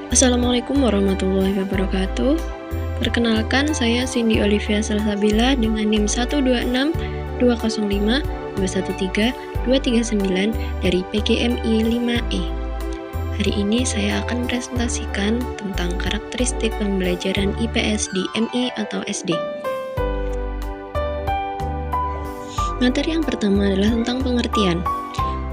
Assalamualaikum warahmatullahi wabarakatuh. Perkenalkan, saya Cindy Olivia Salsabila dengan NIM 126205213 dari PGMI 5E. Hari ini saya akan presentasikan tentang karakteristik pembelajaran IPS di MI atau SD. Materi yang pertama adalah tentang pengertian.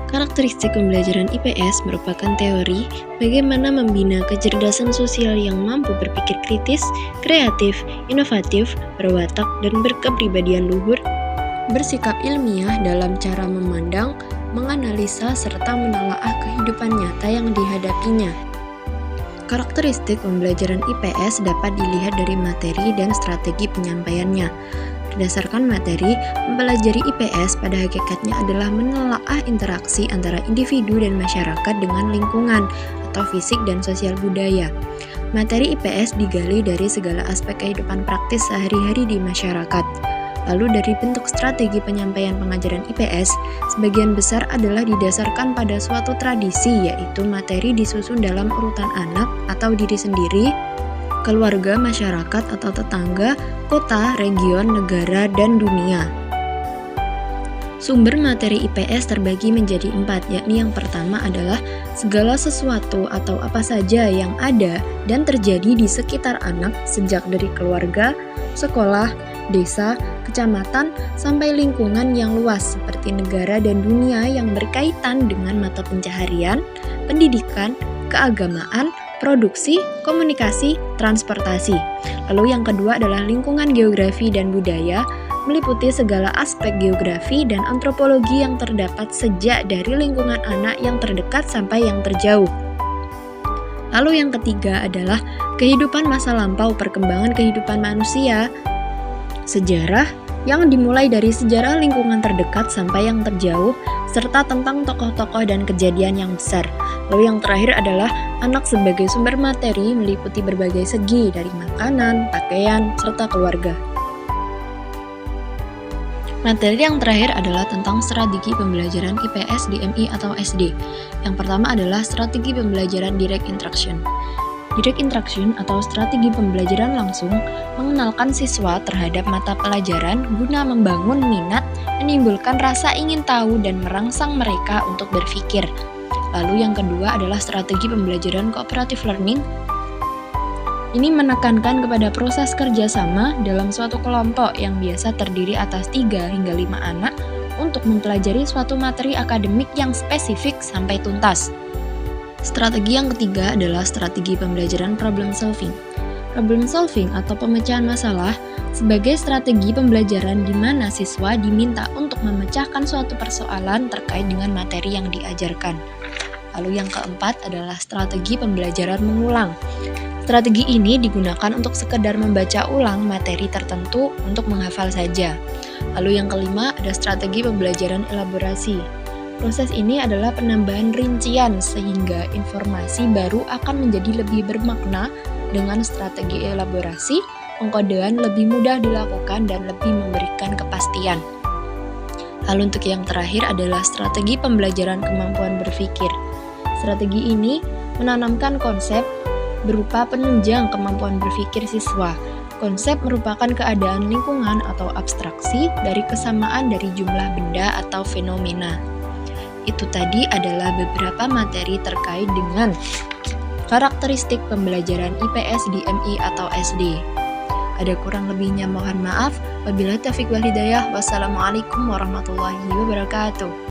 Karakteristik pembelajaran IPS merupakan teori bagaimana membina kecerdasan sosial yang mampu berpikir kritis, kreatif, inovatif, berwatak, dan berkepribadian luhur, bersikap ilmiah dalam cara memandang, menganalisa, serta menelaah kehidupan nyata yang dihadapinya. Karakteristik pembelajaran IPS dapat dilihat dari materi dan strategi penyampaiannya. Berdasarkan materi, mempelajari IPS pada hakikatnya adalah menelaah interaksi antara individu dan masyarakat dengan lingkungan atau fisik dan sosial budaya. Materi IPS digali dari segala aspek kehidupan praktis sehari-hari di masyarakat. Lalu dari bentuk strategi penyampaian pengajaran IPS, sebagian besar adalah didasarkan pada suatu tradisi, yaitu materi disusun dalam urutan anak atau diri sendiri, keluarga, masyarakat atau tetangga, kota, region, negara, dan dunia. Sumber materi IPS terbagi menjadi 4, yakni yang pertama adalah segala sesuatu atau apa saja yang ada dan terjadi di sekitar anak sejak dari keluarga, sekolah, desa, kecamatan, sampai lingkungan yang luas seperti negara dan dunia yang berkaitan dengan mata pencaharian, pendidikan, keagamaan, produksi, komunikasi, transportasi. Lalu yang kedua adalah lingkungan geografi dan budaya, meliputi segala aspek geografi dan antropologi yang terdapat sejak dari lingkungan anak yang terdekat sampai yang terjauh. Lalu yang ketiga adalah kehidupan masa lampau perkembangan kehidupan manusia, sejarah yang dimulai dari sejarah lingkungan terdekat sampai yang terjauh, serta tentang tokoh-tokoh dan kejadian yang besar. Lalu yang terakhir adalah anak sebagai sumber materi meliputi berbagai segi dari makanan, pakaian, serta keluarga. Materi yang terakhir adalah tentang strategi pembelajaran IPS di MI atau SD. Yang pertama adalah strategi pembelajaran direct instruction. Direct instruction atau strategi pembelajaran langsung mengenalkan siswa terhadap mata pelajaran guna membangun minat, menimbulkan rasa ingin tahu dan merangsang mereka untuk berpikir. Lalu yang kedua adalah strategi pembelajaran cooperative learning. Ini menekankan kepada proses kerjasama dalam suatu kelompok yang biasa terdiri atas 3 hingga 5 anak untuk mempelajari suatu materi akademik yang spesifik sampai tuntas. Strategi yang ketiga adalah strategi pembelajaran problem solving. Problem solving atau pemecahan masalah sebagai strategi pembelajaran di mana siswa diminta untuk memecahkan suatu persoalan terkait dengan materi yang diajarkan. Lalu yang keempat adalah strategi pembelajaran mengulang. Strategi ini digunakan untuk sekedar membaca ulang materi tertentu untuk menghafal saja. Lalu yang kelima ada strategi pembelajaran elaborasi. Proses ini adalah penambahan rincian sehingga informasi baru akan menjadi lebih bermakna. Dengan strategi elaborasi, pengkodean lebih mudah dilakukan dan lebih memberikan kepastian. Lalu untuk yang terakhir adalah strategi pembelajaran kemampuan berpikir. Strategi ini menanamkan konsep berupa penunjang kemampuan berpikir siswa. Konsep merupakan keadaan lingkungan atau abstraksi dari kesamaan dari jumlah benda atau fenomena. Itu tadi adalah beberapa materi terkait dengan karakteristik pembelajaran IPS di MI atau SD. Ada kurang lebihnya mohon maaf. Wabillahi taufiq wal hidayah. Wassalamualaikum warahmatullahi wabarakatuh.